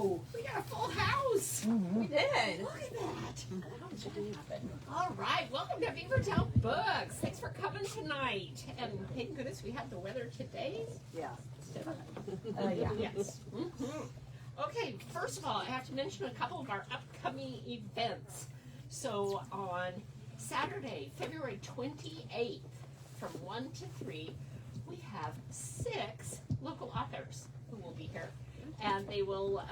Wow, we got a full house. We did. Look at that. How did that happen? All right, welcome to Beavertown Books. Thanks for coming tonight. And thank goodness we have the weather today. Yeah. Yeah. Yes. Okay, first of all, I have to mention a couple of our upcoming events. So on Saturday, February 28th, from 1 to 3, we have 6 local authors who will be here. And they will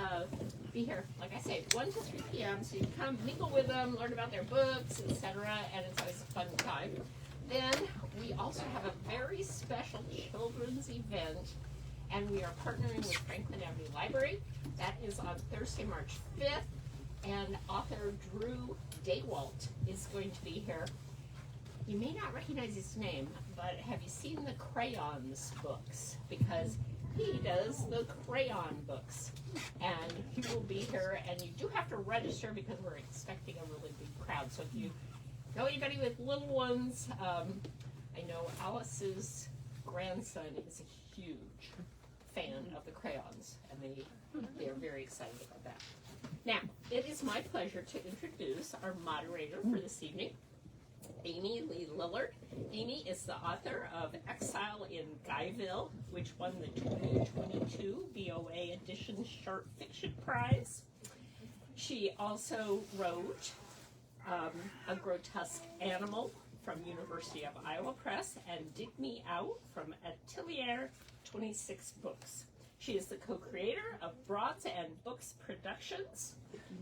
be here, like I say, 1 to 3 p.m. So you can come mingle with them, learn about their books, etc. And it's always a fun time. Then we also have a very special children's event. And we are partnering with Franklin Avenue Library. That is on Thursday, March 5th. And author Drew Daywalt is going to be here. You may not recognize his name, but have you seen the Crayons books? Because he does the crayon books. And he will be here, and you do have to register because we're expecting a really big crowd. So if you know anybody with little ones, I know Alice's grandson is a huge fan of the crayons, and they are very excited about that. Now, it is my pleasure to introduce our moderator for this evening, Amy Lee Lillard. Amy is the author of Exile in Guyville, which won the 2022 VOA Edition Short Fiction Prize. She also wrote A Grotesque Animal from University of Iowa Press and Dig Me Out from Atelier 26 Books. She is the co-creator of Broads and Books Productions,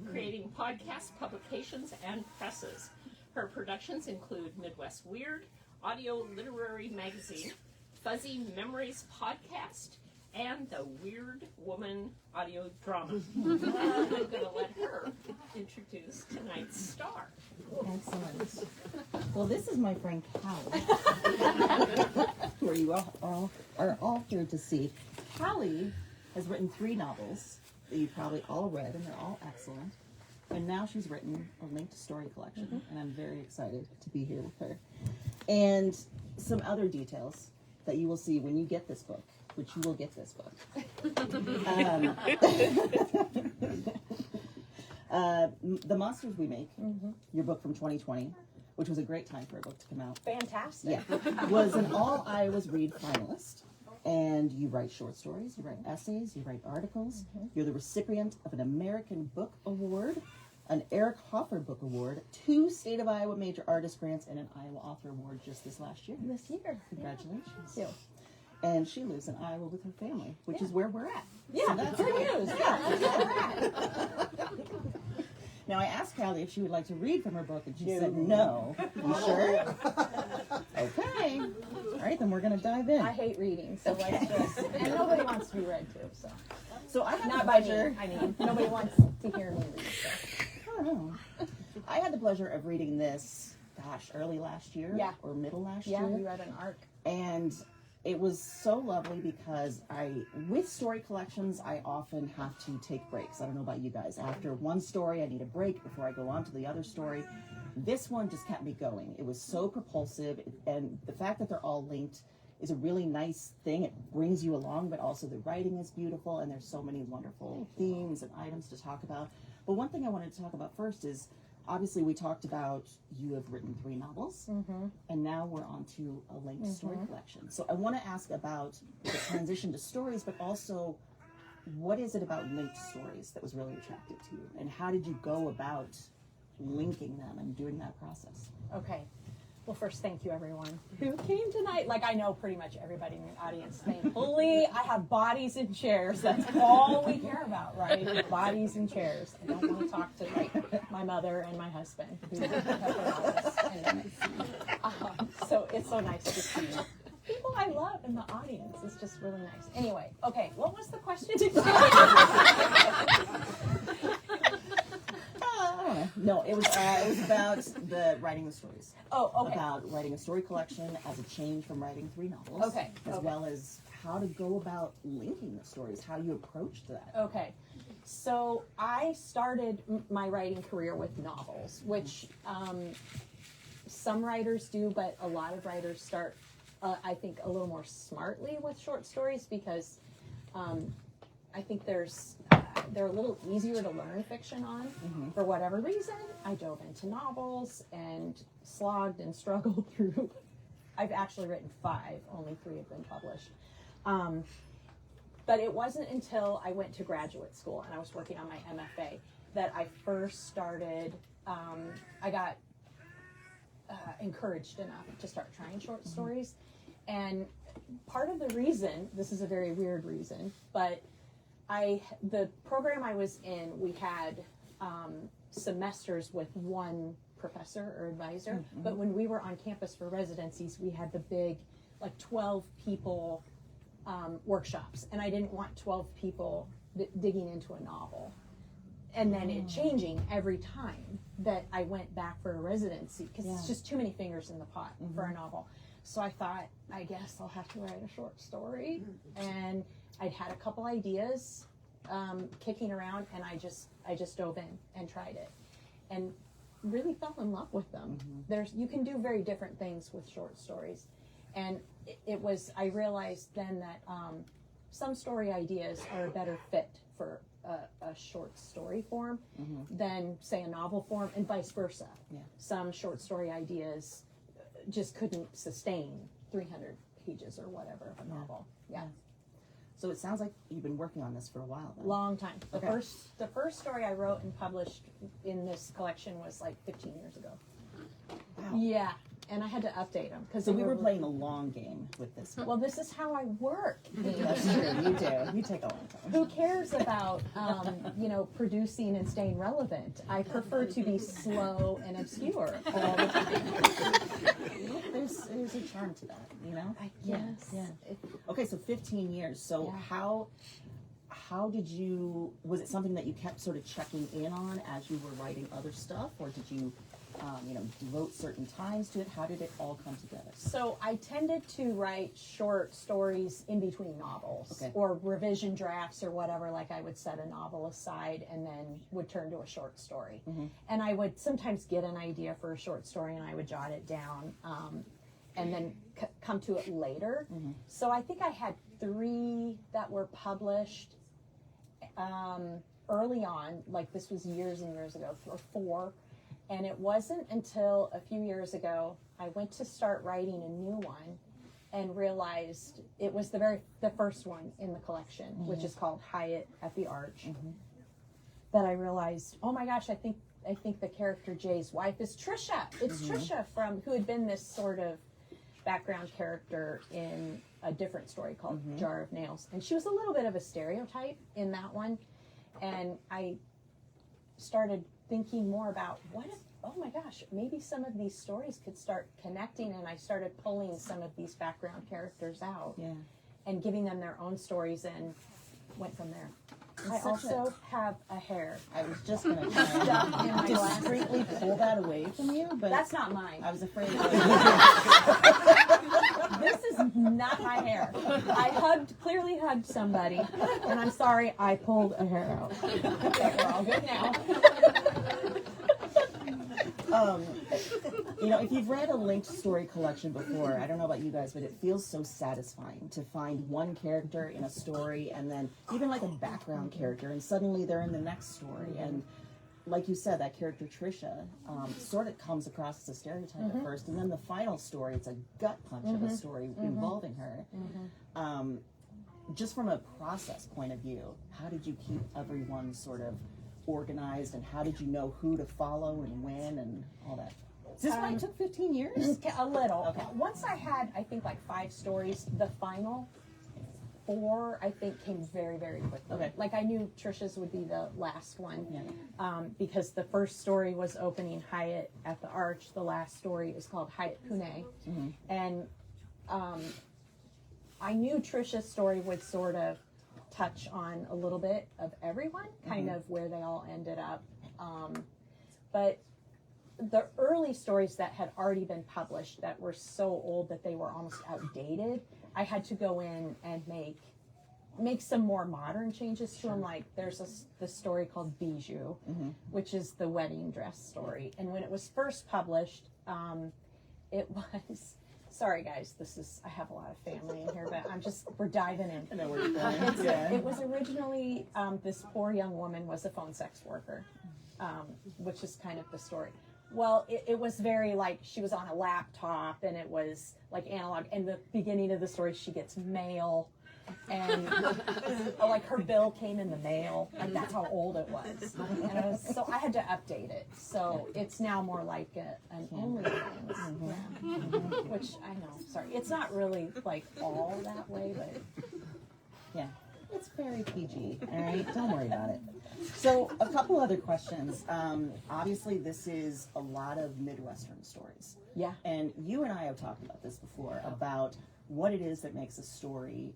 creating podcasts, publications, and presses. Her productions include Midwest Weird, Audio Literary Magazine, Fuzzy Memories Podcast, and the Weird Woman audio drama. I'm going to let her introduce tonight's star. Excellent. Well, this is my friend Callie, who you all are all here to see. Callie has written 3 novels that you've probably all read, and they're all excellent. And now she's written a linked story collection, and I'm very excited to be here with her. And some other details that you will see when you get this book, which you will get this book. The Monsters We Make, your book from 2020, which was a great time for a book to come out. Fantastic. Yeah, was an All Iowas Read finalist. And you write short stories, you write essays, you write articles. You're the recipient of an American Book Award, an Eric Hoffer Book Award, 2 State of Iowa Major Artist Grants, and an Iowa Author Award just this last year. This year. Congratulations. Thank you. And she lives in Iowa with her family, which is where we're at. Yeah, So that's good great. news. Now, I asked Callie if she would like to read from her book, and she said no. You sure? Okay. All right, then we're going to dive in. I hate reading, so let's just, and nobody wants to be read to, so. So I had Not the by pleasure. me, I mean, nobody wants to hear me read, so. I don't know. I had the pleasure of reading this, early last year, Yeah. or middle last Yeah, year. you read an arc. And it was so lovely because with story collections, I often have to take breaks. I don't know about you guys. After one story, I need a break before I go on to the other story. This one just kept me going. It was so propulsive, and the fact that they're all linked is a really nice thing. It brings you along, but also the writing is beautiful, and there's so many wonderful themes and items to talk about. But one thing I wanted to talk about first is, obviously we talked about you have written 3 novels, and now we're on to a linked story collection. So I want to ask about the transition to stories, but also what is it about linked stories that was really attractive to you, and how did you go about linking them and doing that process? Okay. Well, first, thank you, everyone who came tonight. Like, I know pretty much everybody in the audience. Thankfully, I have bodies and chairs. That's all we care about, right? Bodies and chairs. I don't want to talk to, like, my mother and my husband, who have their office. So it's so nice to see people I love in the audience. It's just really nice. Anyway, okay, what was the question exactly? No, it was about the writing the stories. Oh, okay. About writing a story collection as a change from writing 3 novels. Okay. As well as how to go about linking the stories, how you approached that. Okay. So I started my writing career with novels, which some writers do, but a lot of writers start, I think, a little more smartly with short stories because I think there's they're a little easier to learn fiction on. For whatever reason, I dove into novels and slogged and struggled through. I've actually written 5, only 3 have been published. But it wasn't until I went to graduate school and I was working on my MFA that I first started, I got encouraged enough to start trying short stories. And part of the reason, this is a very weird reason, but the program I was in, we had semesters with one professor or advisor, but when we were on campus for residencies, we had the big, like 12 people workshops, and I didn't want 12 people digging into a novel and then it changing every time that I went back for a residency, because it's just too many fingers in the pot for a novel. So I thought, I guess I'll have to write a short story, and I'd had a couple ideas kicking around, and I just dove in and tried it and really fell in love with them. You can do very different things with short stories, and I realized then that some story ideas are a better fit for a short story form than, say, a novel form, and vice versa. Some short story ideas just couldn't sustain 300 pages or whatever of a novel. So it sounds like you've been working on this for a while then. Long time. The first story I wrote and published in this collection was like 15 years ago. Wow. Yeah, and I had to update them because So we were playing a long game with this one. Well, this is how I work. That's true. You do. You take a long time. Who cares about producing and staying relevant? I prefer to be slow and obscure all the time. There's a charm to that, you know? I guess. Yeah. Okay, so 15 years. So how did you, was it something that you kept sort of checking in on as you were writing other stuff, or did you devote certain times to it? How did it all come together? So I tended to write short stories in between novels, or revision drafts or whatever. Like I would set a novel aside and then would turn to a short story. And I would sometimes get an idea for a short story and I would jot it down and then come to it later. So I think I had 3 that were published early on, like this was years and years ago, or 4. And it wasn't until a few years ago I went to start writing a new one and realized it was the first one in the collection, which is called Hyatt at the Arch. That I realized, oh my gosh, I think the character Jay's wife is Trisha. It's Trisha who had been this sort of background character in a different story called Jar of Nails. And she was a little bit of a stereotype in that one. And I started thinking more about oh my gosh, maybe some of these stories could start connecting, and I started pulling some of these background characters out and giving them their own stories, and went from there. I also have a hair. I was just going to try and discreetly pull that away from you, but that's not mine. I was afraid This is not my hair. I clearly hugged somebody, and I'm sorry I pulled a hair out. Okay, we're all good now. If you've read a linked story collection before, I don't know about you guys, but it feels so satisfying to find one character in a story and then even like a background character, and suddenly they're in the next story. And like you said, that character Trisha sort of comes across as a stereotype at first, and then the final story, it's a gut punch of a story involving her. Just from a process point of view, how did you keep everyone sort of organized, and how did you know who to follow and when and all that? Is this why it took 15 years? A little. Okay. Once I had, I think, like 5 stories, the final 4, I think, came very, very quickly. Okay. Like I knew Trisha's would be the last one, because the first story was opening Hyatt at the Arch. The last story is called Hyatt Pune. And I knew Trisha's story would sort of touch on a little bit of everyone, kind of where they all ended up. But the early stories that had already been published that were so old that they were almost outdated, I had to go in and make some more modern changes to them. Like there's this story called Bijou, which is the wedding dress story. And when it was first published, it was Sorry guys, I have a lot of family in here, but we're diving in. I know where you're going. It was originally, this poor young woman was a phone sex worker, which is kind of the story. Well, it was very like, she was on a laptop and it was like analog. And the beginning of the story, she gets mail and like her bill came in the mail. Like that's how old it was. And so I had to update it. So it's now more like an OnlyFans, which I know, sorry. It's not really like all that way, but yeah, it's very PG, all right? Don't worry about it. So a couple other questions. Obviously, this is a lot of Midwestern stories. yeah. And you and I have talked about this before, about what it is that makes a story,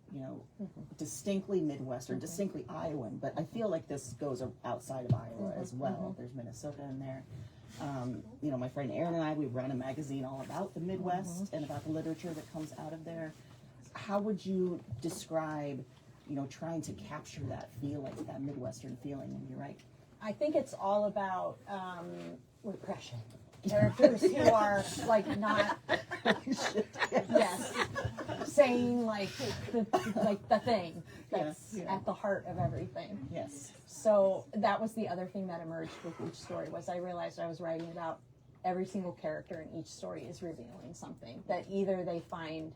distinctly Midwestern, distinctly Iowan, but I feel like this goes outside of Iowa as well. There's Minnesota in there. My friend Erin and I, we run a magazine all about the Midwest and about the literature that comes out of there. How would you describe, trying to capture that feeling, that Midwestern feeling when you write? I think it's all about repression. Characters who are like not, yes, saying like the thing that's at the heart of everything. Yes. So that was the other thing that emerged with each story, was I realized I was writing about every single character in each story is revealing something that either they find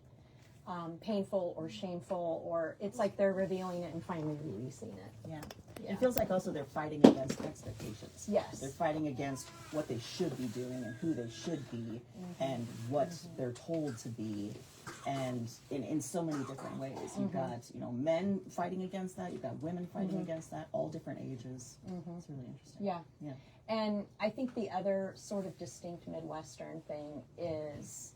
painful or shameful, or it's like they're revealing it and finally releasing it. Yeah. Yeah. It feels like also they're fighting against expectations. Yes. They're fighting against what they should be doing and who they should be and what they're told to be, and in so many different ways. You've got, men fighting against that, you've got women fighting against that, all different ages. It's really interesting. Yeah. Yeah. And I think the other sort of distinct Midwestern thing is,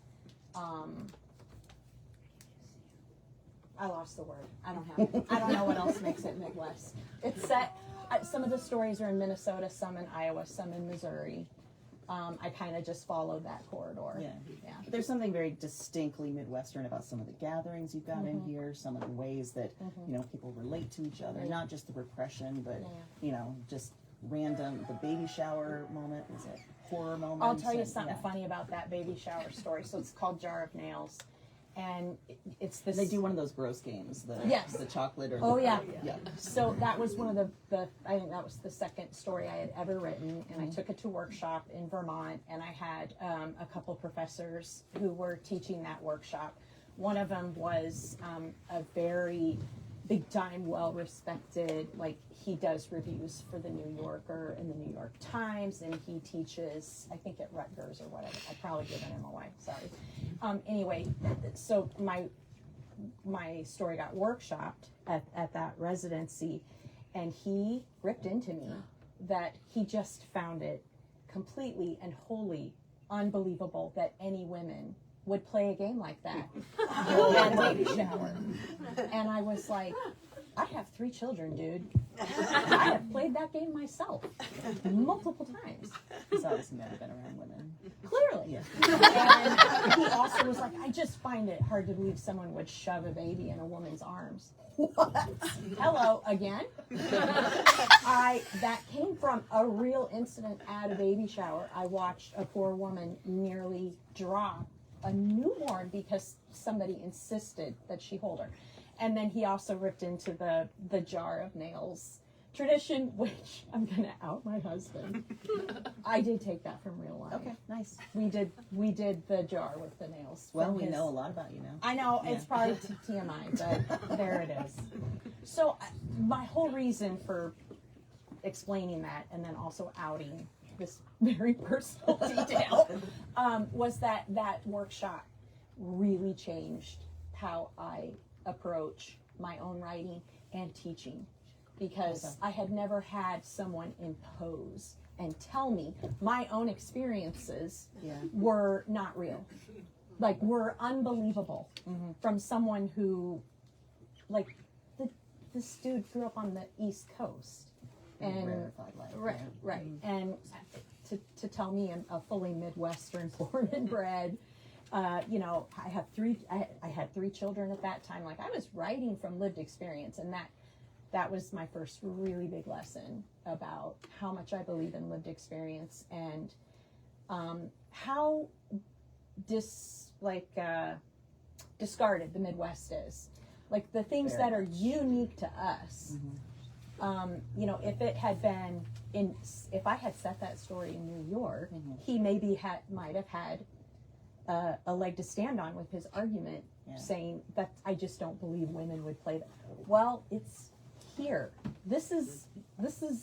I lost the word. I don't have it. I don't know what else makes it Midwest. It's set, some of the stories are in Minnesota, some in Iowa, some in Missouri. I kind of just followed that corridor. Yeah. Yeah. There's something very distinctly Midwestern about some of the gatherings you've got in here, some of the ways that, people relate to each other, not just the repression, but, just random, the baby shower moment, was it horror moment? I'll tell you something funny about that baby shower story. So it's called Jar of Nails. And it's this. They do one of those gross games, the chocolate or the, yeah. Yeah. So that was one of the I think that was the second story I had ever written, and I took it to workshop in Vermont, and I had a couple professors who were teaching that workshop. One of them was a very big time, well respected, like he does reviews for the New Yorker and the New York Times, and he teaches, I think, at Rutgers or whatever. I've probably given him away, sorry. Anyway, so my story got workshopped at that residency, and he ripped into me that he just found it completely and wholly unbelievable that any women would play a game like that at a baby shower. And I was like, I have 3 children, dude. I have played that game myself multiple times. He's obviously never been around women. Clearly. Yeah. And he also was like, I just find it hard to believe someone would shove a baby in a woman's arms. What? Hello, again? That came from a real incident at a baby shower. I watched a poor woman nearly drop a newborn because somebody insisted that she hold her. And then he also ripped into the Jar of Nails tradition, which I'm gonna out my husband. I did take that from real life. Okay, nice. We did the jar with the nails. Well, we know a lot about you now. I know, it's probably TMI, but there it is. So my whole reason for explaining that, and then also outing this very personal detail, was that workshop really changed how I approach my own writing and teaching, because I had never had someone impose and tell me my own experiences were not real, like were unbelievable, from someone who, like, this dude grew up on the East Coast, and right, and to tell me a fully Midwestern, born and bred, I had 3 children at that time. Like, I was writing from lived experience, and that was my first really big lesson about how much I believe in lived experience, and how discarded the Midwest is. Like the things Very that are unique to us. You know, if it had been if I had set that story in New York, he maybe might have had a leg to stand on with his argument, saying that I just don't believe women would play that. Well, it's here. This is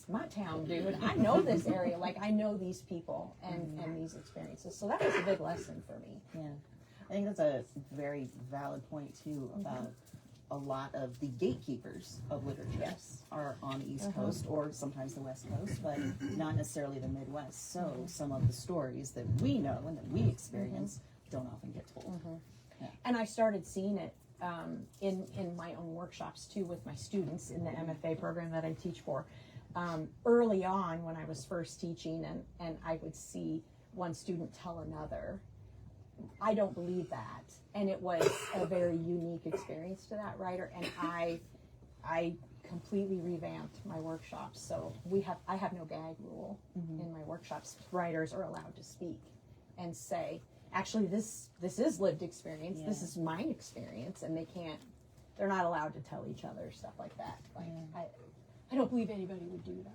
my town, dude. I know this area. Like I know these people and these experiences. So that was a big lesson for me. Yeah, I think that's a very valid point too about a lot of the gatekeepers of literature are on the East Coast or sometimes the West Coast, but not necessarily the Midwest. So some of the stories that we know and that we experience don't often get told. And I started seeing it in my own workshops too with my students in the MFA program that I teach for. Early on when I was first teaching and I would see one student tell another, I don't believe that. And it was a very unique experience to that writer, and I completely revamped my workshops. So I have no gag rule in my workshops. Writers are allowed to speak and say, actually this is lived experience, this is mine experience, and they're not allowed to tell each other stuff like that. Like I don't believe anybody would do that.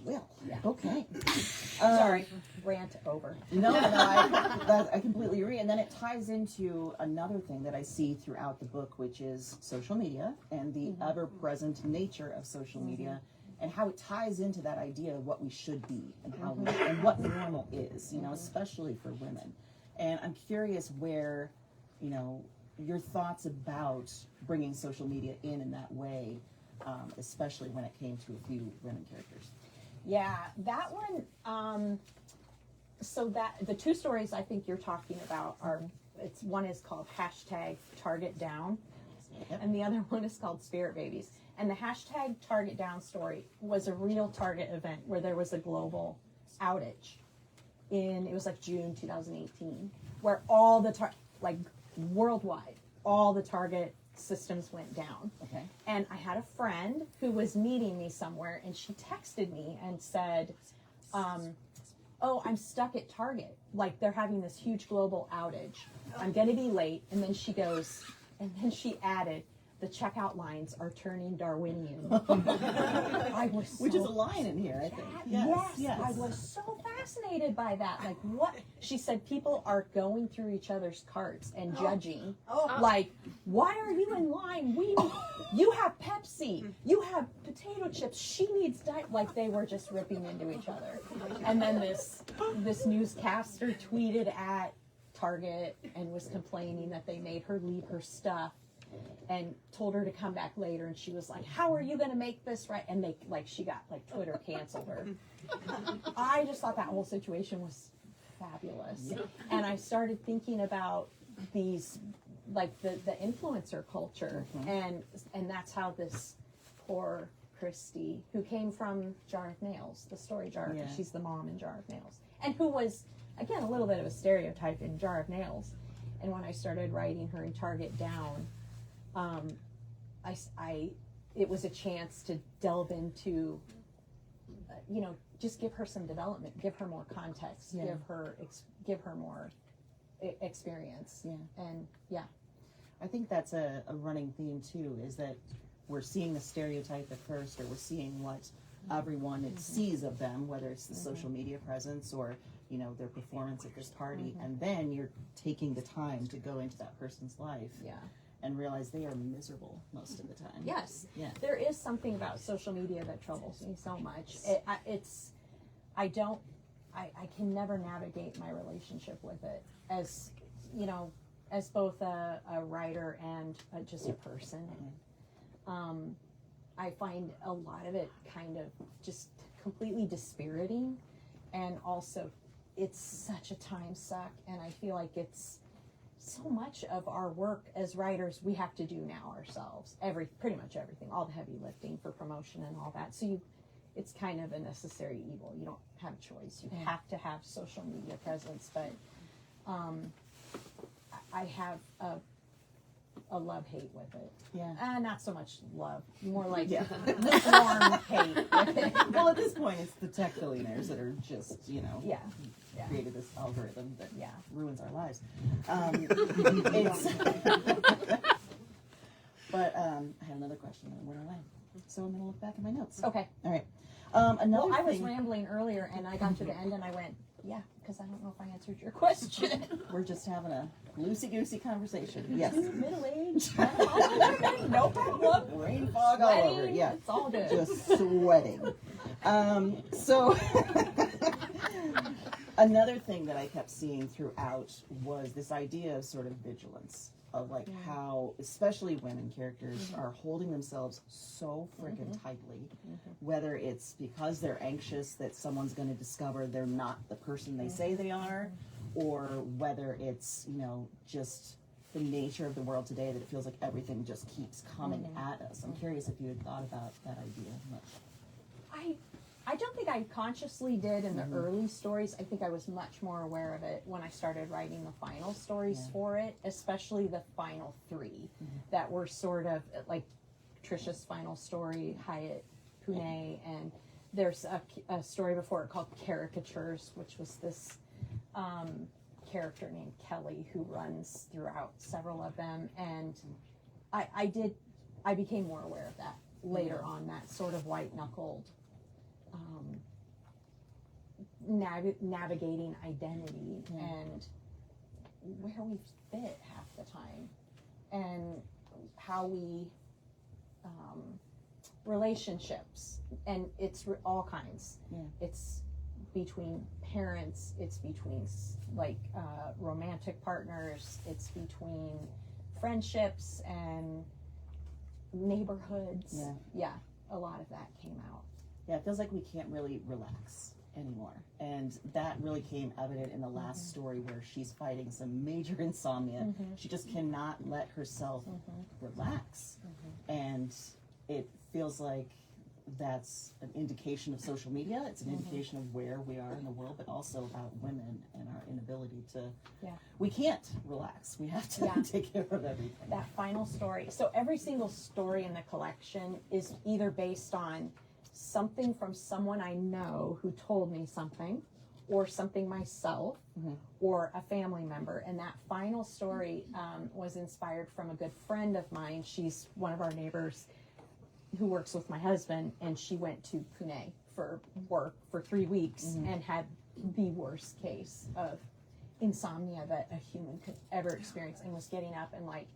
Well, okay. Sorry, rant over. No, I completely agree. And then it ties into another thing that I see throughout the book, which is social media and the ever-present nature of social media, and how it ties into that idea of what we should be and how and what normal is, you know, especially for women. And I'm curious where, you know, your thoughts about bringing social media in that way, especially when it came to a few women characters. Yeah, that one, so that the two stories I think you're talking about are, one is called #TargetDown, and the other one is called Spirit Babies. And the #TargetDown story was a real Target event where there was a global outage it was like June 2018, where all the, worldwide, all the Target systems went down. Okay. And I had a friend who was meeting me somewhere, and she texted me and said, oh, I'm stuck at Target. Like, they're having this huge global outage. I'm going to be late. And then she added, the checkout lines are turning Darwinian. I was Which is a line in here, I think. Yes, I was so fascinated by that. Like, what? She said people are going through each other's carts and judging. Like, why are you in line? You have Pepsi. You have potato chips. She needs diet. Like, they were just ripping into each other. And then this newscaster tweeted at Target and was complaining that they made her leave her stuff and told her to come back later, and she was like, how are you going to make this right? And she got, Twitter canceled her. I just thought that whole situation was fabulous. And I started thinking about these, the influencer culture, and that's how this poor Christy, who came from Jar of Nails, the story Jar, she's the mom in Jar of Nails, and who was, again, a little bit of a stereotype in Jar of Nails. And when I started writing her in Target Down, it was a chance to delve into, just give her some development, give her more context, give her more experience. And I think that's a running theme too, is that we're seeing the stereotype at first, or we're seeing what everyone sees of them, whether it's the social media presence or their performance at this party, and then you're taking the time to go into that person's life and realize they are miserable most of the time. Yes. There is something about social media that troubles me so much. I can never navigate my relationship with it as both a writer and just a person. I find a lot of it kind of just completely dispiriting, and also it's such a time suck, and I feel like it's so much of our work as writers we have to do now ourselves. Pretty much everything, all the heavy lifting for promotion and all that. So it's kind of a necessary evil. You don't have a choice. You have to have social media presence. But I have a love-hate with it. Not so much love, more like lukewarm hate with it. Well, at this point, it's the tech billionaires that are just, created this algorithm that Yeah. ruins our lives. It's but I had another question that went away, so I'm gonna look back at my notes. Okay. All right. Another Well, I was thing, rambling earlier, and I got to the end, and I went, yeah, because I don't know if I answered your question. we're just having a loosey-goosey conversation. Yes. Middle-aged, no problem. Rain fog all over. Sweating, Yeah. it's all good. Just sweating. So another thing that I kept seeing throughout was this idea of sort of vigilance, of like how especially women characters are holding themselves so freaking tightly, whether it's because they're anxious that someone's going to discover they're not the person they say they are, or whether it's, you know, just the nature of the world today that it feels like everything just keeps coming at us. I'm curious if you had thought about that idea much. I don't think I consciously did in the early stories. I think I was much more aware of it when I started writing the final stories for it, especially the final three that were sort of like Trisha's final story, Hyatt, Pune, and there's a story before it called Caricatures, which was this character named Kelly who runs throughout several of them, and I became more aware of that later on, that sort of white-knuckled navigating identity and where we fit half the time, and how we relationships, and it's all kinds. It's between parents, it's between like romantic partners, it's between friendships and neighborhoods. A lot of that came out. Yeah, it feels like we can't really relax anymore. And that really came evident in the last story where she's fighting some major insomnia. She just cannot let herself relax. And it feels like that's an indication of social media. It's an indication of where we are in the world, but also about women and our inability to, we can't relax. We have to take care of everything. That final story. So every single story in the collection is either based on something from someone I know who told me something, or something myself, or a family member. And that final story was inspired from a good friend of mine. She's one of our neighbors who works with my husband, and she went to Pune for work for 3 weeks and had the worst case of insomnia that a human could ever experience, and was getting up and like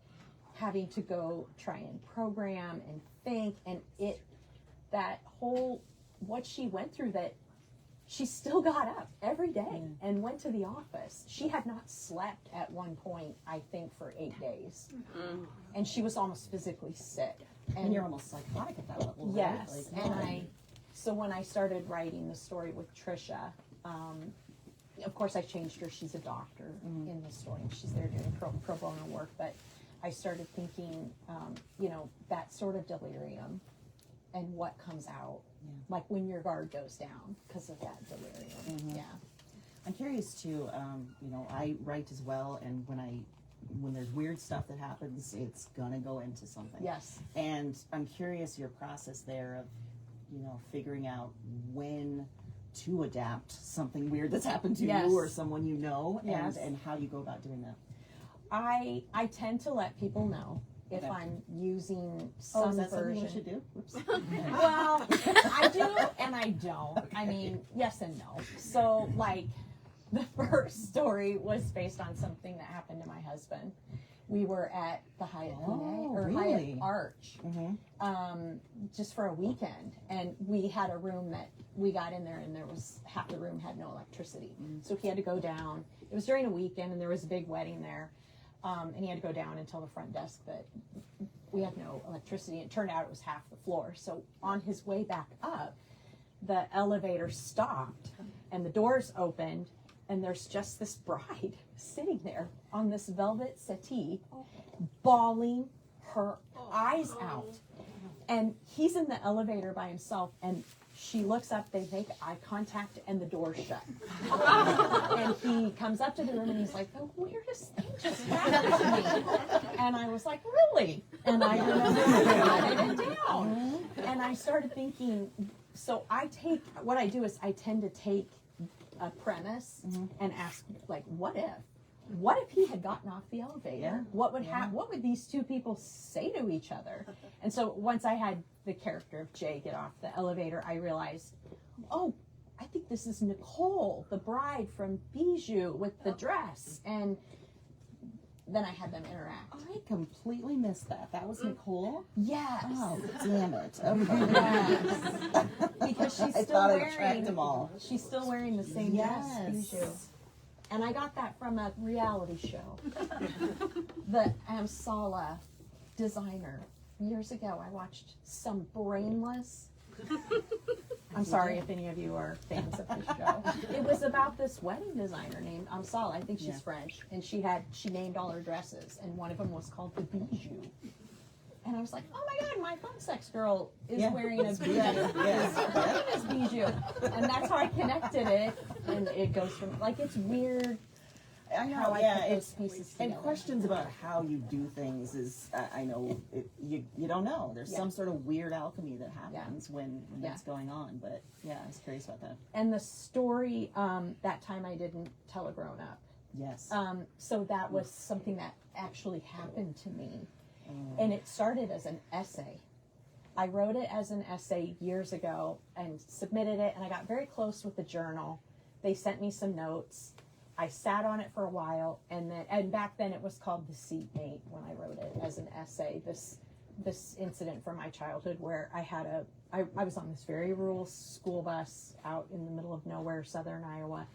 having to go try and program and think, and that whole, what she went through, that she still got up every day and went to the office. She had not slept at one point, I think, for 8 days. And she was almost physically sick. And you're almost psychotic at that level, yes, right? and so when I started writing the story with Trisha, of course I changed her. She's a doctor in the story. She's there doing pro bono work, but I started thinking, you know, that sort of delirium and what comes out, like when your guard goes down because of that delirium. I'm curious too, you know, I write as well, and when there's weird stuff that happens, it's gonna go into something. Yes. And I'm curious your process there of, you know, figuring out when to adapt something weird that's happened to you or someone you know, and how you go about doing that. I tend to let people know if I'm using some is that version. something you should do? Oops. Well, I do and I don't. I mean, yes and no. So, like, the first story was based on something that happened to my husband. We were at the Hyatt Pune, or Hyatt Arch, just for a weekend, and we had a room that we got in there, and there was half the room had no electricity, so he had to go down. It was during a weekend, and there was a big wedding there, and he had to go down and tell the front desk that we had no electricity. It turned out it was half the floor. So on his way back up, the elevator stopped, and the doors opened, and there's just this bride sitting there on this velvet settee, bawling her eyes out. And he's in the elevator by himself, and she looks up, they make eye contact, and the door's shut. And he comes up to the room, and he's like, the weirdest thing just happened to me. And I was like, really? And I remember writing it down. And I started thinking, so what I do is I tend to take a premise and ask, like, what if he had gotten off the elevator? Yeah. What would these two people say to each other? And so once I had the character of Jay get off the elevator, I realized, oh, I think this is Nicole, the bride from Bijou with the dress. And then I had them interact. I completely missed that. That was Nicole? Yes. Oh, damn it. Okay. Yes. Because she's I still thought I wearing tracked them all. She's still wearing the same dress, Bijou. And I got that from a reality show. The Amsala designer. Years ago, I watched some brainless. I'm sorry if any of you are fans of this show. It was about this wedding designer named Amsala. I think she's French, and she named all her dresses, and one of them was called the Bijou. And I was like, oh my God, my fun sex girl is wearing a Bijou. Her name is Bijou. And that's how I connected it. And it goes from, like, it's weird. I know, how I put those pieces and together. questions about how you do things is, I know, you don't know. There's some sort of weird alchemy that happens when that's going on. But yeah, I was curious about that. And the story, that time I didn't tell a grown up. Yes. So that was something that actually happened to me. And it started as an essay. I wrote it as an essay years ago and submitted it, and I got very close with the journal. They sent me some notes. I sat on it for a while, and back then it was called The Seatmate when I wrote it as an essay. This incident from my childhood where I was on this very rural school bus out in the middle of nowhere, southern Iowa.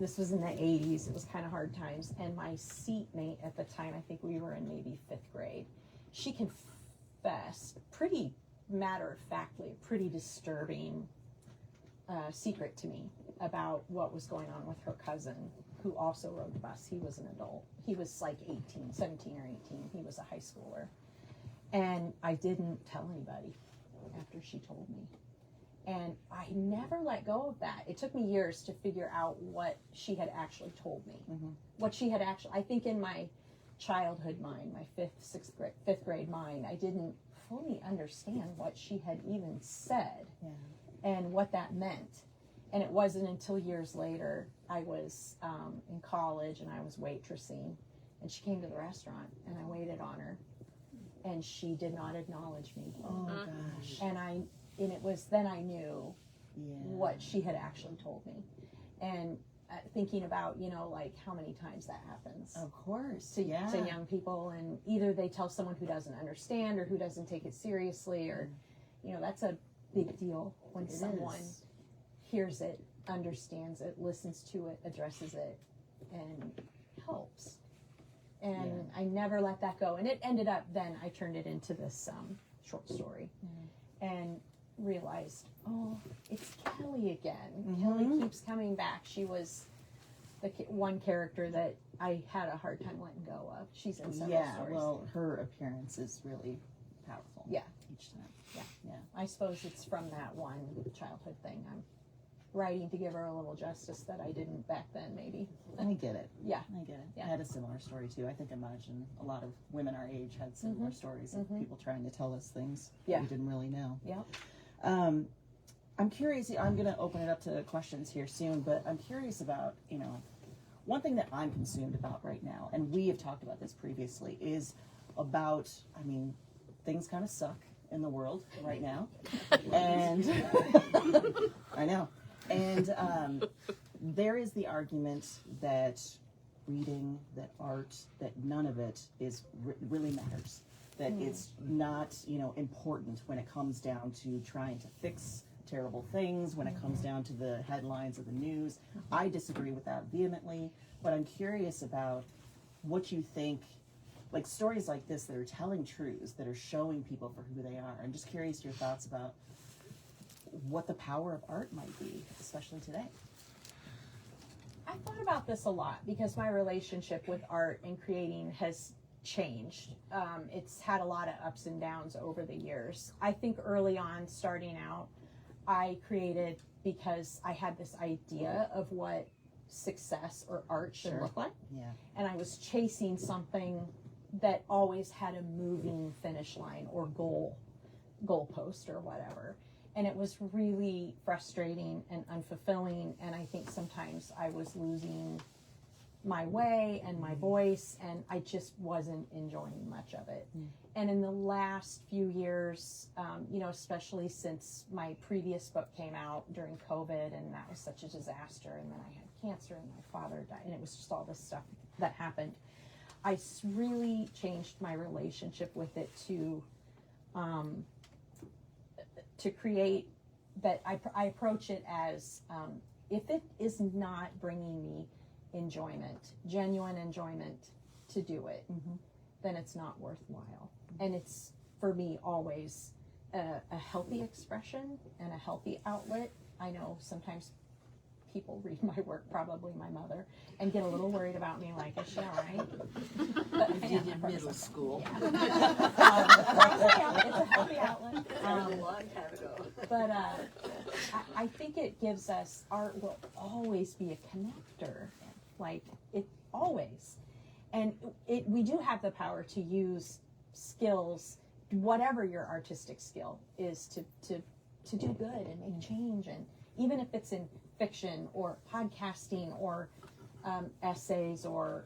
This was in the 80s. It was kind of hard times. And my seatmate at the time, I think we were in maybe 5th grade, she confessed pretty matter-of-factly, pretty disturbing secret to me about what was going on with her cousin, who also rode the bus. He was an adult. He was like 17 or 18. He was a high schooler. And I didn't tell anybody after she told me. And I never let go of that. It took me years to figure out what she had actually told me. What she had actually, I think in my childhood mind, my 5th grade mind, I didn't fully understand what she had even said and what that meant. And it wasn't until years later, I was in college and I was waitressing, and she came to the restaurant and I waited on her, and she did not acknowledge me. Oh gosh. And it was then I knew what she had actually told me. And thinking about, like how many times that happens. Of course. To young people, and either they tell someone who doesn't understand or who doesn't take it seriously, or, that's a big deal when someone hears it, understands it, listens to it, addresses it, and helps. And I never let that go. And it ended up, then I turned it into this short story and realized, oh, it's Kelly again. Kelly keeps coming back. She was the one character that I had a hard time letting go of. She's in several stories. Well, her appearance is really powerful. Yeah. Each time. Yeah. I suppose it's from that one childhood thing. I'm writing to give her a little justice that I didn't back then, maybe. I get it. Yeah. I get it. Yeah. I had a similar story too. I imagine a lot of women our age had similar stories of people trying to tell us things we didn't really know. Yeah. I'm curious, I'm going to open it up to questions here soon, but I'm curious about, one thing that I'm consumed about right now, and we have talked about this previously, is about, things kind of suck in the world right now. And I know. And there is the argument that reading, that art, that none of it is really matters. That it's not, important when it comes down to trying to fix terrible things, when it comes down to the headlines of the news. I disagree with that vehemently, but I'm curious about what you think, like stories like this that are telling truths, that are showing people for who they are. I'm just curious your thoughts about what the power of art might be, especially today. I thought about this a lot because my relationship with art and creating has changed. It's had a lot of ups and downs over the years. I think early on, starting out, I created because I had this idea of what success or art should look like. Yeah. And I was chasing something that always had a moving finish line or goalpost or whatever. And it was really frustrating and unfulfilling. And I think sometimes I was losing my way and my voice, and I just wasn't enjoying much of it. And in the last few years, you know, especially since my previous book came out during COVID, and that was such a disaster, and then I had cancer and my father died, and it was just all this stuff that happened. I really changed my relationship with it to create that I approach it as if it is not bringing me enjoyment, genuine enjoyment to do it, then it's not worthwhile. And it's, for me, always a healthy expression and a healthy outlet. I know sometimes people read my work, probably my mother, and get a little worried about me, like, is she all right? But You did in middle school. Yeah. It's a healthy outlet. That was a long time ago. But I think it gives us, art will always be a connector, like it always. And we do have the power to use skills, whatever your artistic skill is, to do good and make change. And even if it's in fiction or podcasting or essays or,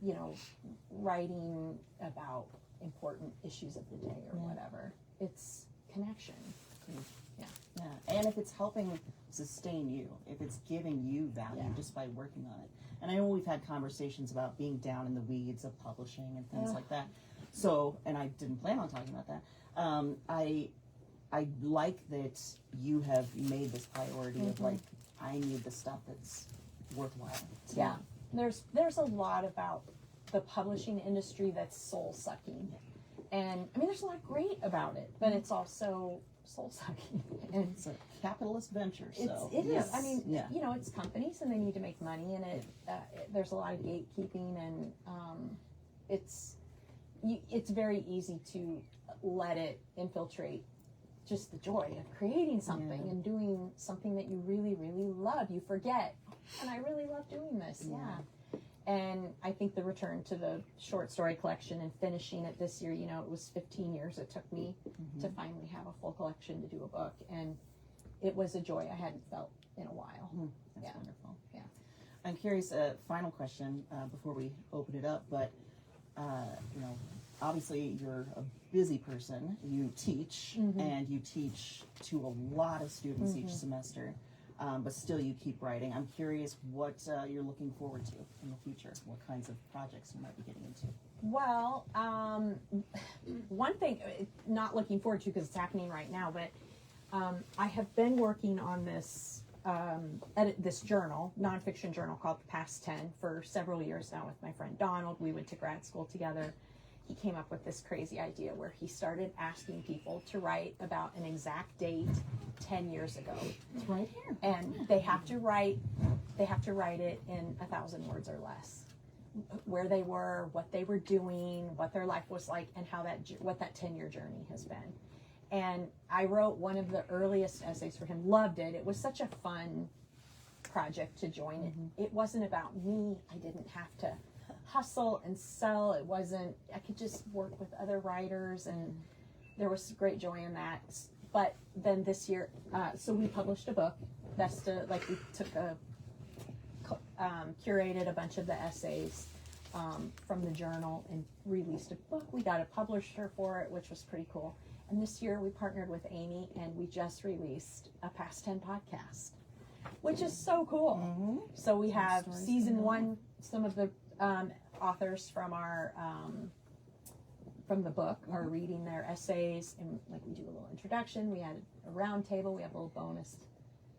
you know, writing about important issues of the day or whatever, it's connection. Yeah, and if it's helping sustain you, if it's giving you value just by working on it. And I know we've had conversations about being down in the weeds of publishing and things like that. So, and I didn't plan on talking about that. I like that you have made this priority of like, I need the stuff that's worthwhile. Yeah, there's a lot about the publishing industry that's soul sucking, and I mean there's a lot great about it, but it's also soul sucking. And It's a capitalist venture, so. it is. yes. I mean, yeah. you know, it's companies and they need to make money, and there's a lot of gatekeeping, and it's very easy to let it infiltrate just the joy of creating something and doing something that you really, really love. You forget, and I really love doing this. Yeah. And I think the return to the short story collection and finishing it this year, you know, it was 15 years it took me to finally have a full collection, to do a book, and it was a joy I hadn't felt in a while. That's wonderful. Yeah. I'm curious, final question before we open it up, but you know, obviously you're a busy person. You teach, and you teach to a lot of students each semester, but still you keep writing. I'm curious what you're looking forward to in the future, what kinds of projects you might be getting into. Well, one thing, not looking forward to because it's happening right now, but I have been working on this this journal, nonfiction journal called The Past 10 for several years now with my friend Donald. We went to grad school together. He came up with this crazy idea where he started asking people to write about an exact date 10 years ago. It's right here. And they have to write it in 1,000 words or less. Where they were, what they were doing, what their life was like, and what that 10-year journey has been. And I wrote one of the earliest essays for him, loved it. It was such a fun project to join it. It wasn't about me. I didn't have to hustle and sell. It wasn't, I could just work with other writers, and there was great joy in that. But then this year, so we published a book. We took curated a bunch of the essays from the journal and released a book. We got a publisher for it, which was pretty cool. And this year we partnered with A&E, and we just released a Past 10 podcast, which is so cool. So we have season 1, some of the authors from our from the book are reading their essays, and like we do a little introduction. We had a round table. We have a little bonus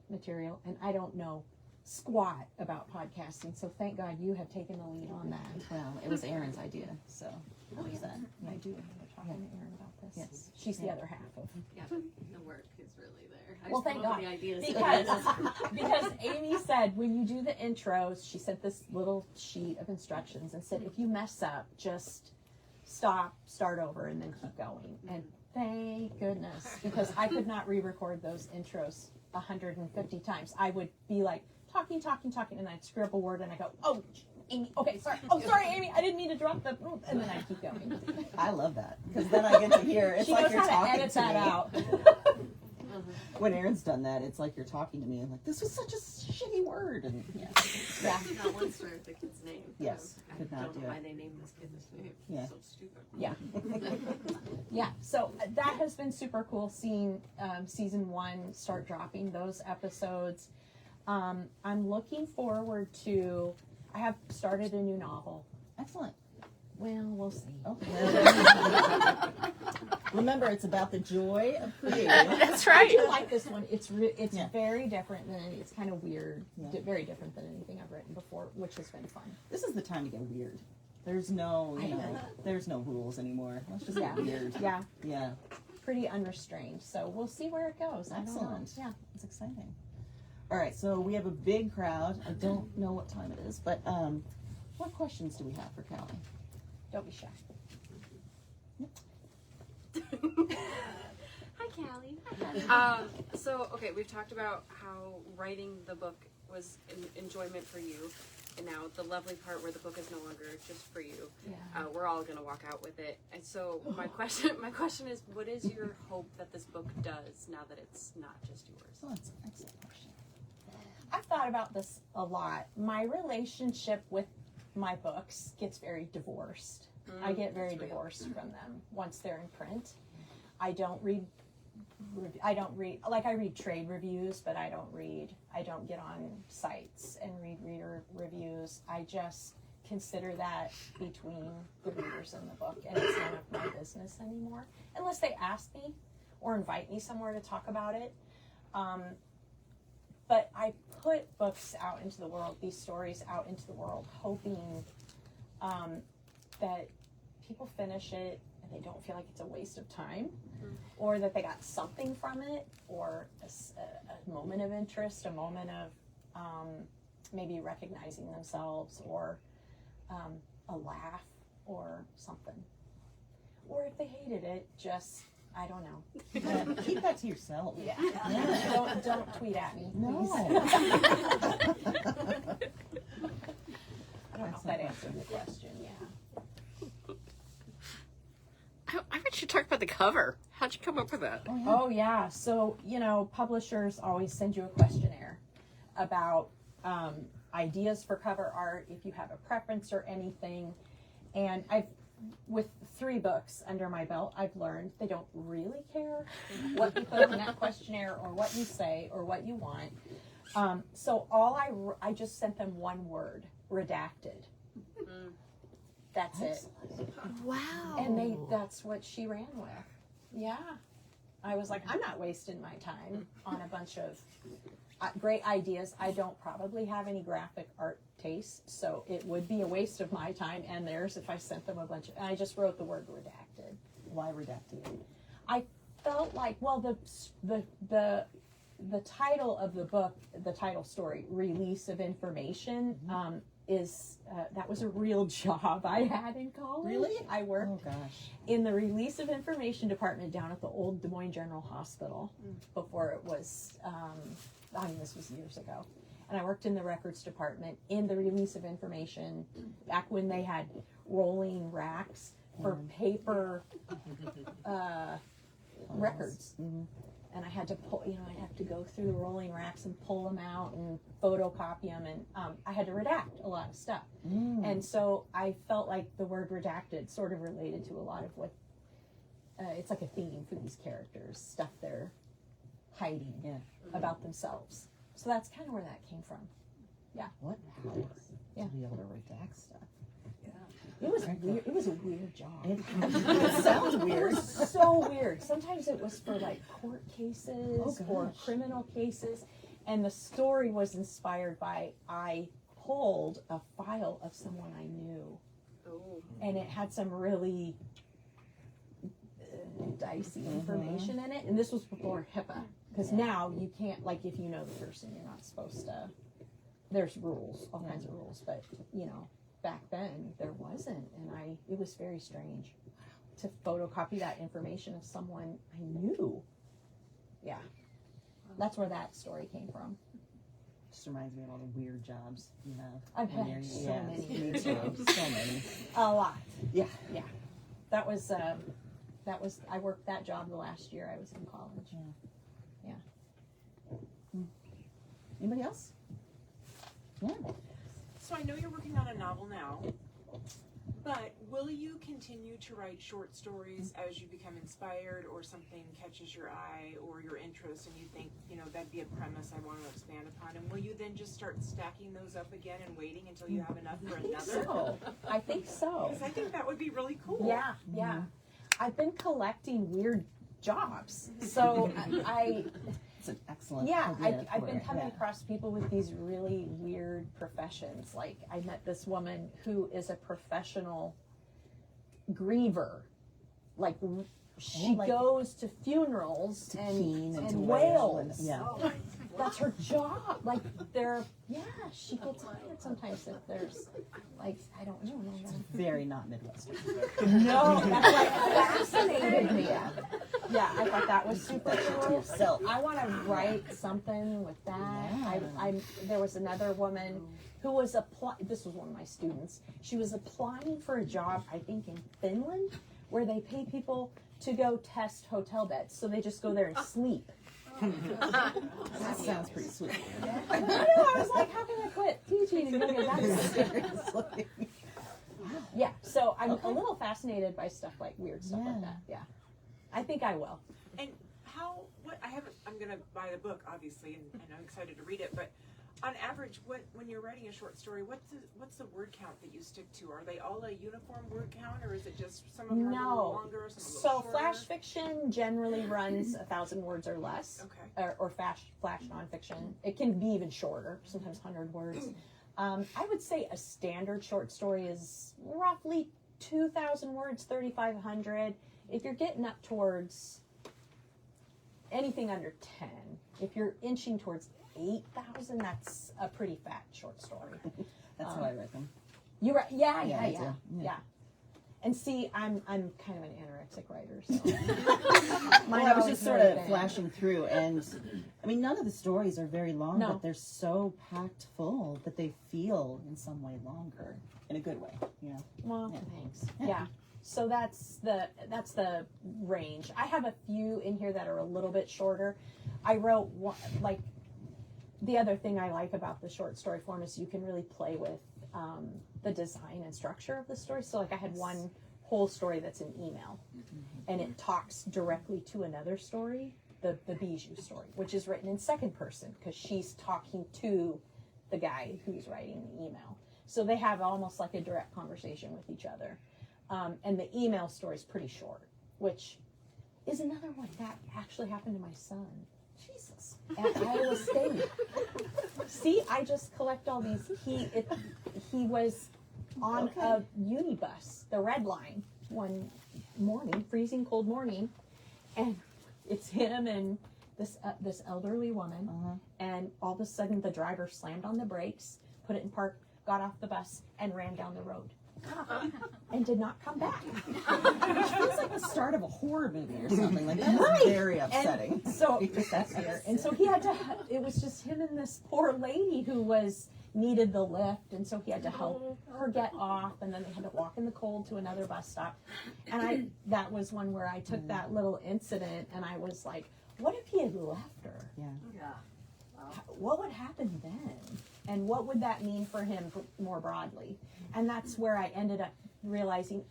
material, and I don't know squat about podcasting, so thank God you have taken the lead on that. Well, it was Erin's idea, so there's that. I do remember talking to Erin about this. Yes. She's the other half of. Yeah, but the work is really there. I Well, just thank come up God, with the ideas. because Amy said when you do the intros, she sent this little sheet of instructions and said if you mess up, just stop, start over, and then keep going. And thank goodness, because I could not re-record those intros 150 times. I would be like talking, and I'd screw up a word, and I go, oh, Amy, okay, sorry. Oh, sorry, Amy, I didn't mean to drop the, and then I keep going. I love that, because then I get to hear, it's She like knows you're how to talking edit to that me. out. when Aaron's done that, it's like you're talking to me and like, this was such a shitty word. And yeah. Not once for the kid's name. Yes, could I not don't do know why it. they named this kid this name. Yeah. It's so stupid. Yeah. Yeah. So that has been super cool seeing season 1 start dropping those episodes. I'm looking forward to, I have started a new novel. Excellent. Well, we'll see. Okay. Remember, it's about the joy of creating. That's I right. do like this one. It's Yeah. very different than, it's kind of weird, Yeah. very different than anything I've written before, which has been fun. This is the time to get weird. There's no, there's no rules anymore. Let's just Yeah. get weird. Yeah. Yeah. Pretty unrestrained. So we'll see where it goes. I don't know. Excellent. Yeah. It's exciting. All right, so we have a big crowd. I don't know what time it is, but what questions do we have for Callie? Don't be shy. Hi, Callie. So, okay, we've talked about how writing the book was an enjoyment for you, and now the lovely part where the book is no longer just for you. Yeah. We're all gonna walk out with it, and so my question is, what is your hope that this book does now that it's not just yours? Oh, that's an excellent question. I've thought about this a lot. My relationship with my books gets very divorced. I get very that's real. divorced from them once they're in print. I don't read, like I read trade reviews, but I don't get on sites and read reader reviews. I just consider that between the readers and the book, and it's none of my business anymore, unless they ask me or invite me somewhere to talk about it. But I put books out into the world, these stories out into the world, hoping that people finish it and they don't feel like it's a waste of time, or that they got something from it, or a moment of interest, a moment of maybe recognizing themselves, or a laugh, or something. Or if they hated it, just, I don't know. Yeah, keep that to yourself. Yeah. Yeah. Don't tweet at me, No. please. I don't know if that answered the question, yeah. I bet you talk about the cover. How'd you come up with that? Oh yeah, so publishers always send you a questionnaire about ideas for cover art, if you have a preference or anything. And with 3 books under my belt, I've learned they don't really care what you put in that questionnaire or what you say or what you want. So I just sent them one word: redacted. That's it. Wow. And that's what she ran with. Yeah. I was like, I'm not wasting my time on a bunch of great ideas. I don't probably have any graphic art taste, so it would be a waste of my time and theirs if I sent them a bunch of, and I just wrote the word redacted. Why redacted? I felt like, well, the title of the book, the title story, Release of Information, is that was a real job I had in college. Really? I worked Oh gosh. in the Release of Information department down at the old Des Moines General Hospital before it was, this was years ago. And I worked in the records department in the Release of Information back when they had rolling racks for paper records. Mm-hmm. And I had to pull, I'd have to go through the rolling racks and pull them out and photocopy them, and I had to redact a lot of stuff. And so I felt like the word redacted sort of related to a lot of what, it's like a theme for these characters, stuff they're hiding about themselves. So that's kind of where that came from. What power Yeah. to be able to redact stuff? It was weird. It was a weird job. It sounds It weird. was so weird. Sometimes it was for like court cases or gosh. criminal cases, and the story was inspired by I pulled a file of someone I knew, and it had some really dicey information in it. And this was before HIPAA, because now you can't, like, if you know the person, you're not supposed to. There's rules, all kinds of rules, but back then there wasn't, and it was very strange to photocopy that information of someone I knew. Yeah, that's where that story came from. Just reminds me of all the weird jobs you have. I've when had you're- so yeah, many. Me too. So many. A lot. Yeah. Yeah, that was I worked that job the last year I was in college. Anybody else? Yeah. So I know you're working on a novel now, but will you continue to write short stories as you become inspired or something catches your eye or your interest and you think, that'd be a premise I want to expand upon? And will you then just start stacking those up again and waiting until you have enough for another? I think so. Because I think that would be really cool. Yeah, yeah. I've been collecting weird jobs. So It's an excellent I've been coming across people with these really weird professions. Like, I met this woman who is a professional griever. Like, she goes to funerals and wails. Yeah. Oh, That's her job. Like, she gets hired sometimes if there's, like, I don't know. Very not Midwestern. No, that's like fascinated me. Yeah, I thought that was super cool. yourself. I want to write something with that. Yeah. There was another woman who was this was one of my students. She was applying for a job, I think in Finland, where they pay people to go test hotel beds. So they just go there and sleep. That sounds pretty sweet. I know, I was like, how can I quit teaching and go get that? Seriously. Yeah, so I'm a little fascinated by stuff like weird stuff like that. Yeah, I think I will. And I'm going to buy the book, obviously, and I'm excited to read it, but on average, when you're writing a short story, what's the word count that you stick to? Are they all a uniform word count, or is it just some of them are a little longer, some a little shorter? Flash fiction generally runs 1,000 words or less. Okay. Or flash nonfiction. It can be even shorter, sometimes 100 words. I would say a standard short story is roughly 2,000 words, 3,500. If you're getting up towards anything under 10, if you're inching towards 8,000, that's a pretty fat short story. That's how I read them. You right? Yeah. And see, I'm kind of an anorexic writer, so I was just sort of flashing through, and I mean, none of the stories are very long, but they're so packed full that they feel in some way longer, in a good way. Well, thanks. Yeah. So that's the range. I have a few in here that are a little bit shorter. I wrote one, like, the other thing I like about the short story form is you can really play with the design and structure of the story. So, like, I had one whole story that's an email, and it talks directly to another story, the Bijou story, which is written in second person because she's talking to the guy who's writing the email. So they have almost like a direct conversation with each other. And the email story is pretty short, which is another one that actually happened to my son. Jesus. At Iowa State. See, I just collect all these. He was on a uni bus, the Red Line, one morning, freezing cold morning, and it's him and this elderly woman, and all of a sudden the driver slammed on the brakes, put it in park, got off the bus, and ran down the road. And did not come back. Which feels like the start of a horror movie or something. Like, that's very upsetting. And so that's here. And so he had to. It was just him and this poor lady who needed the lift, and so he had to help her get off, and then they had to walk in the cold to another bus stop. And that was one where I took that little incident, and I was like, what if he had left her? Yeah. What would happen then? And what would that mean for him more broadly? And that's where I ended up realizing,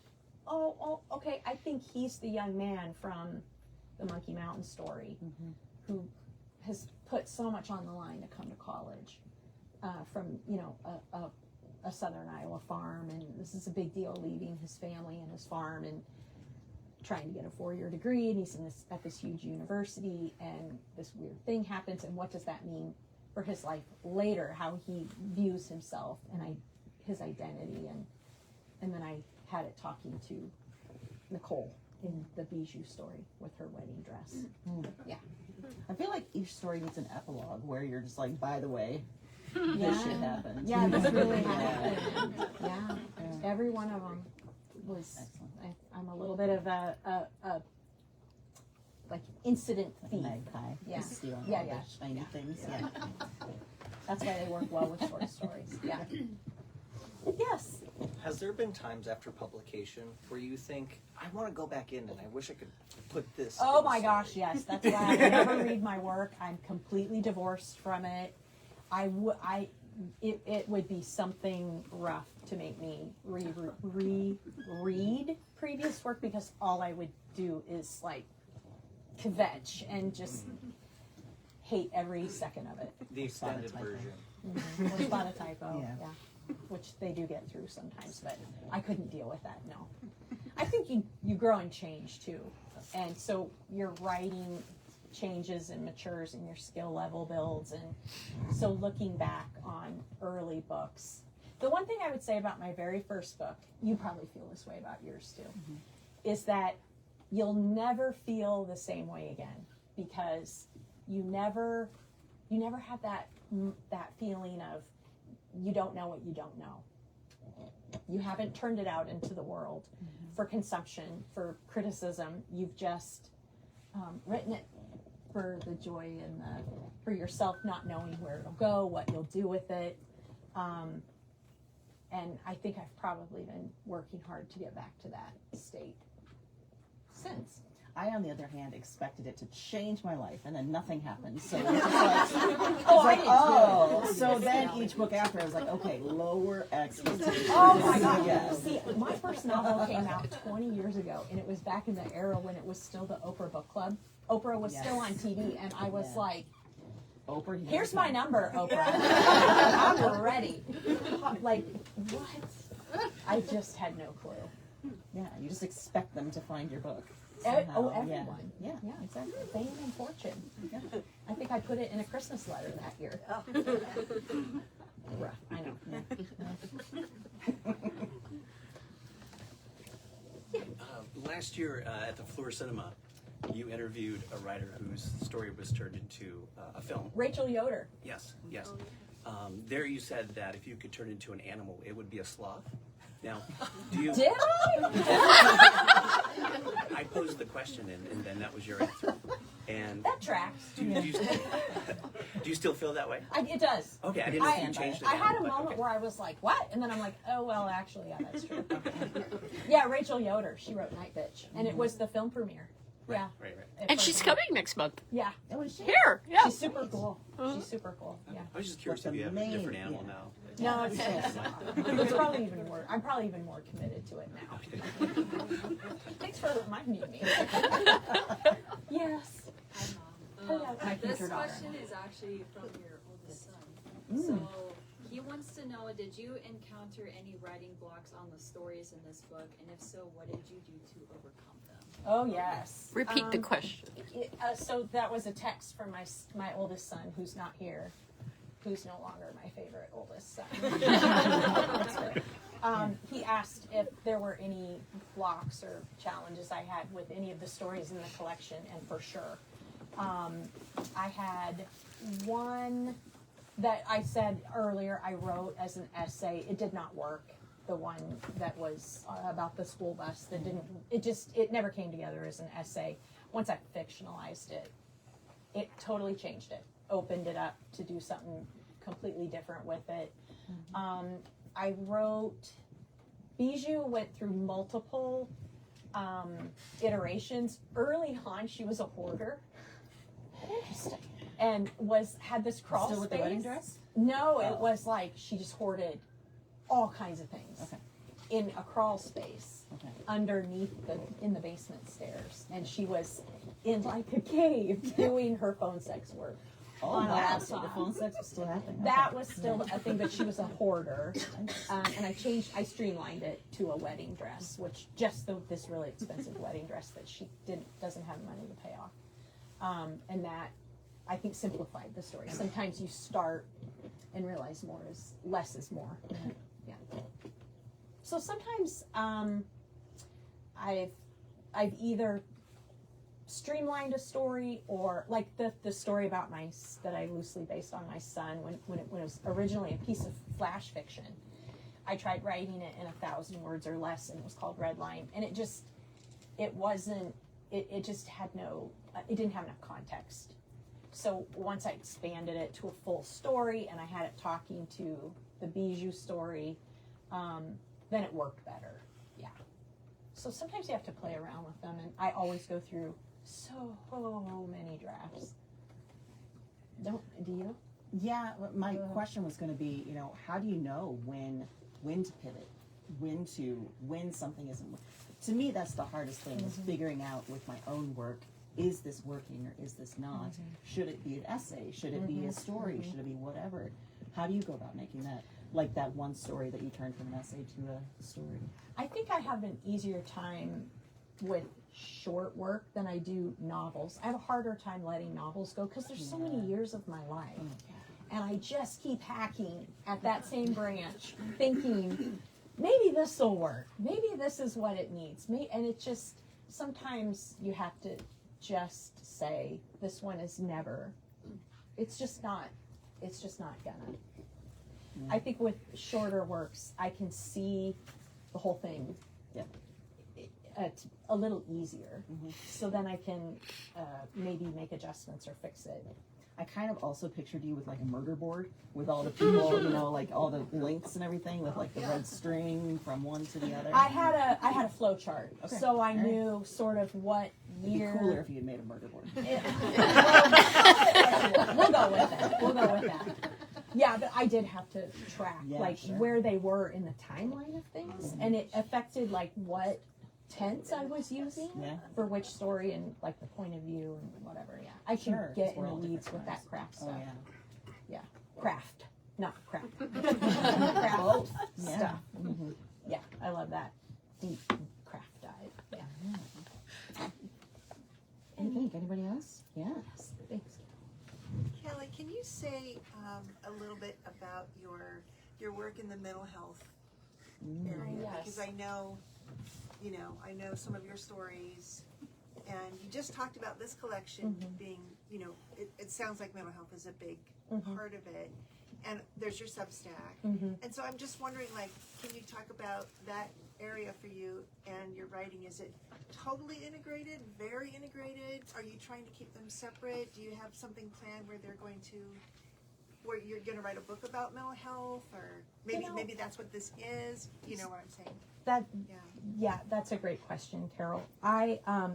okay, I think he's the young man from the Monkey Mountain story who has put so much on the line to come to college from, a southern Iowa farm. And this is a big deal, leaving his family and his farm and trying to get a 4-year degree. And he's at this huge university, and this weird thing happens. And what does that mean for his life later, how he views himself and his identity, and then I had it talking to Nicole in the Bijou story with her wedding dress. Yeah. I feel like each story needs an epilogue where you're just like, by the way, Yeah. this shit happened. Yeah, this really happened. Yeah. Every one of them was. I'm a little bit of a like incident thief. Magpie. Yeah. Stealing Yeah, all yeah. the shiny things. Yeah. That's why they work well with short stories. Yeah. Yes. Has there been times after publication where you think, I want to go back in and I wish I could put this Oh in the my story? gosh, yes. That's why I never read my work. I'm completely divorced from it. it would be something rough to make me reread previous work, because all I would do is like kvetch and just hate every second of it. The extended version. Or spot a typo, Yeah. yeah, which they do get through sometimes, but I couldn't deal with that. No, I think you grow and change too, and so your writing changes and matures, and your skill level builds. And so looking back on early books, the one thing I would say about my very first book, you probably feel this way about yours too, is that you'll never feel the same way again, because you never have that feeling of you don't know what you don't know. You haven't turned it out into the world for consumption, for criticism. You've just written it for the joy and for yourself, not knowing where it'll go, what you'll do with it. And I think I've probably been working hard to get back to that state since. I, on the other hand, expected it to change my life, and then nothing happened. So it's just like, so then each book after, I was like, okay, lower expectations. Oh my God! Yes. See, my first novel came out 20 years ago, and it was back in the era when it was still the Oprah Book Club. Oprah was still on TV, and I was like, Oprah, "Here's my number, Oprah. I'm ready." Like, what? I just had no clue. Yeah, you just expect them to find your book. Everyone. Yeah, Yeah, exactly. Fame and fortune. Yeah. I think I put it in a Christmas letter that year. Rough, I know. Last year at the Fleur Cinema, you interviewed a writer whose story was turned into a film. Rachel Yoder. Yes, yes. There you said that if you could turn into an animal, it would be a sloth. Now, do you? Did I? I posed the question, and then that was your answer. And That tracks. do you still feel that way? It does. Okay, I didn't know if you changed it. I had a now, but moment okay. where I was like, what? And then I'm like, oh, well, actually, yeah, that's true. Yeah, Rachel Yoder. She wrote Night Bitch. And it was the film premiere. Right, Yeah. right. And she's coming next month. Yeah. That was shit. Here, yeah. She's super cool. She's super cool. Yeah. I was just curious But if you the have a main- different animal yeah. now. No, it's probably even more. I'm probably even more committed to it now. Thanks for reminding me. Yes. Hello, my This future daughter. question is actually from your oldest son. Mm. So he wants to know, did you encounter any writing blocks on the stories in this book? And if so, what did you do to overcome them? Oh, yes. Repeat the question. So that was a text from my oldest son, who's not here, who's no longer my favorite oldest son. He asked if there were any blocks or challenges I had with any of the stories in the collection, and for sure. I had one that I said earlier I wrote as an essay. It did not work. The one that was about the school bus that didn't, it never came together as an essay. Once I fictionalized it, it totally changed it, opened it up to do something completely different with it. I wrote, Bijou went through multiple iterations. Early on, she was a hoarder. And had this crawl Still with space. the wedding dress? No, it was like she just hoarded all kinds of things in a crawl space underneath in the basement stairs, and she was in like a cave doing her phone sex work. Oh, on a wow. So laptop. the phone sex was still happening. That was still a thing, but she was a hoarder, and I streamlined it to a wedding dress, which this really expensive wedding dress that she doesn't have money to pay off, and that I think simplified the story. Sometimes you start and realize less is more. Yeah. So sometimes I've either streamlined a story, or like the story about that I loosely based on my son when it was originally a piece of flash fiction. I tried writing it in 1,000 words or less, and it was called Red Line, and it just didn't have enough context. So once I expanded it to a full story and I had it talking to the Bijou story, then it worked better. Yeah. So sometimes you have to play around with them, and I always go through so many drafts. Do you? Yeah, my question was going to be, you know, how do you know when to pivot, when something isn't? To me, that's the hardest thing is figuring out with my own work, is this working or is this not? Should it be an essay? Should it be a story? Should it be whatever? How do you go about making that, like that one story that you turned from an essay to a story? I think I have an easier time with short work than I do novels. I have a harder time letting novels go because there's so many years of my life. And I just keep hacking at that same branch, thinking, maybe this will work. Maybe this is what it needs. And it just, sometimes you have to just say, this one is never, it's just not gonna. I think with shorter works, I can see the whole thing a little easier. So then I can maybe make adjustments or fix it. I kind of also pictured you with like a murder board with all the people, you know, like all the links and everything with like the red string from one to the other. I had a flow chart, Okay. so I knew sort of what year. It'd be cooler if you had made a murder board. We'll go with that. Yeah, but I did have to track where they were in the timeline of things, and it affected like what tense I was using for which story and like the point of view and whatever. Yeah, I can get in the weeds with that craft stuff. Yeah, craft, not crap. Craft stuff. Yeah, I love that deep craft dive. Yeah. Anybody else? Yeah. Thanks. Kelly, can you say a little bit about your work in the mental health area? Yes. Because I know some of your stories, and you just talked about this collection being, it sounds like mental health is a big part of it, and there's your Substack, and so I'm just wondering, like, can you talk about that area for you and your writing? Is it totally integrated, very integrated? Are you trying to keep them separate? Do you have something planned where where you're going to write a book about mental health, or maybe that's what this is? You know what I'm saying? Yeah, that's a great question, Carol.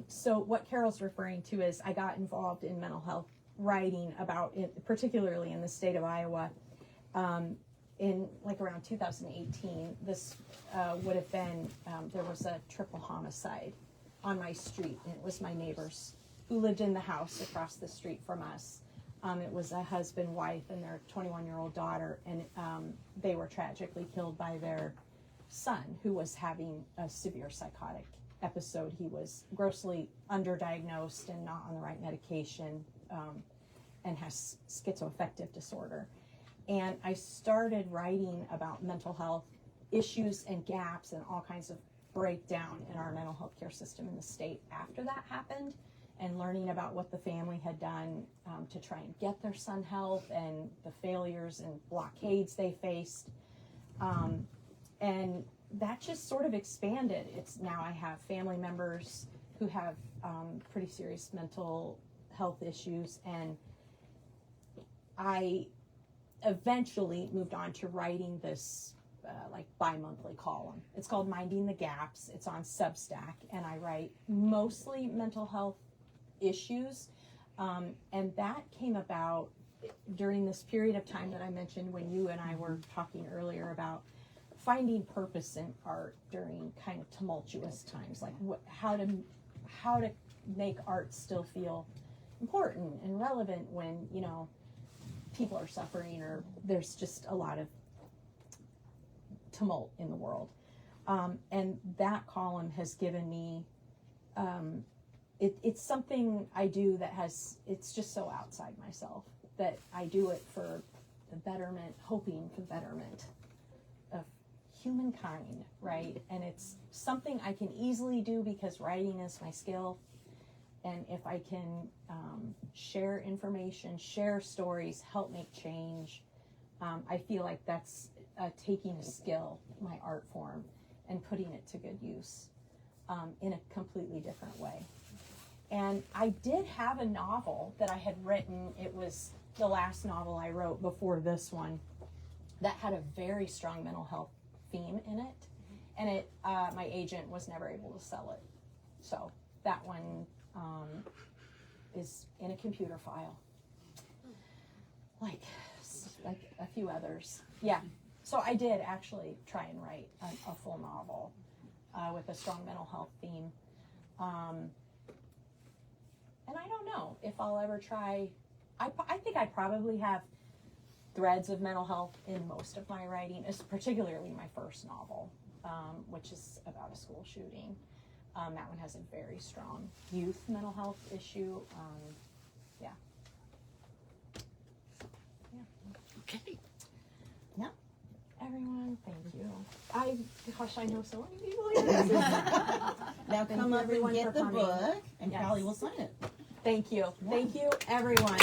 So what Carol's referring to is I got involved in mental health writing about it, particularly in the state of Iowa, in like around 2018. This would have been, there was a triple homicide on my street, and it was my neighbors who lived in the house across the street from us. It was a husband, wife, and their 21-year-old daughter, and they were tragically killed by their son, who was having a severe psychotic episode. He was grossly underdiagnosed and not on the right medication, and has schizoaffective disorder. And I started writing about mental health issues and gaps and all kinds of breakdown in our mental health care system in the state after that happened, and learning about what the family had done to try and get their son help, and the failures and blockades they faced. And that just sort of expanded. It's now I have family members who have pretty serious mental health issues, and I eventually moved on to writing this like bi-monthly column. It's called Minding the Gaps. It's on Substack, and I write mostly mental health issues, and that came about during this period of time that I mentioned when you and I were talking earlier about finding purpose in art during kind of tumultuous times, like how to make art still feel important and relevant when people are suffering or there's just a lot of tumult in the world. And that column has given me, it's something I do that it's just so outside myself that I do it for the betterment, hoping for the betterment of humankind, right? And it's something I can easily do because writing is my skill. And if I can share information, share stories, help make change, I feel like that's taking a skill, my art form, and putting it to good use in a completely different way. And I did have a novel that I had written. It was the last novel I wrote before this one that had a very strong mental health theme in it. And my agent was never able to sell it. So that one is in a computer file, like few others. Yeah. So I did actually try and write a full novel with a strong mental health theme. And I don't know if I'll ever try. I think I probably have threads of mental health in most of my writing, particularly my first novel, which is about a school shooting. That one has a very strong youth mental health issue. Yeah. Okay. Yeah. Everyone, thank you. I know so many people here. Now Thank come you, up and everyone, get for the coming. book, and Yes. Callie will sign it. Thank you. Yeah. Thank you, everyone.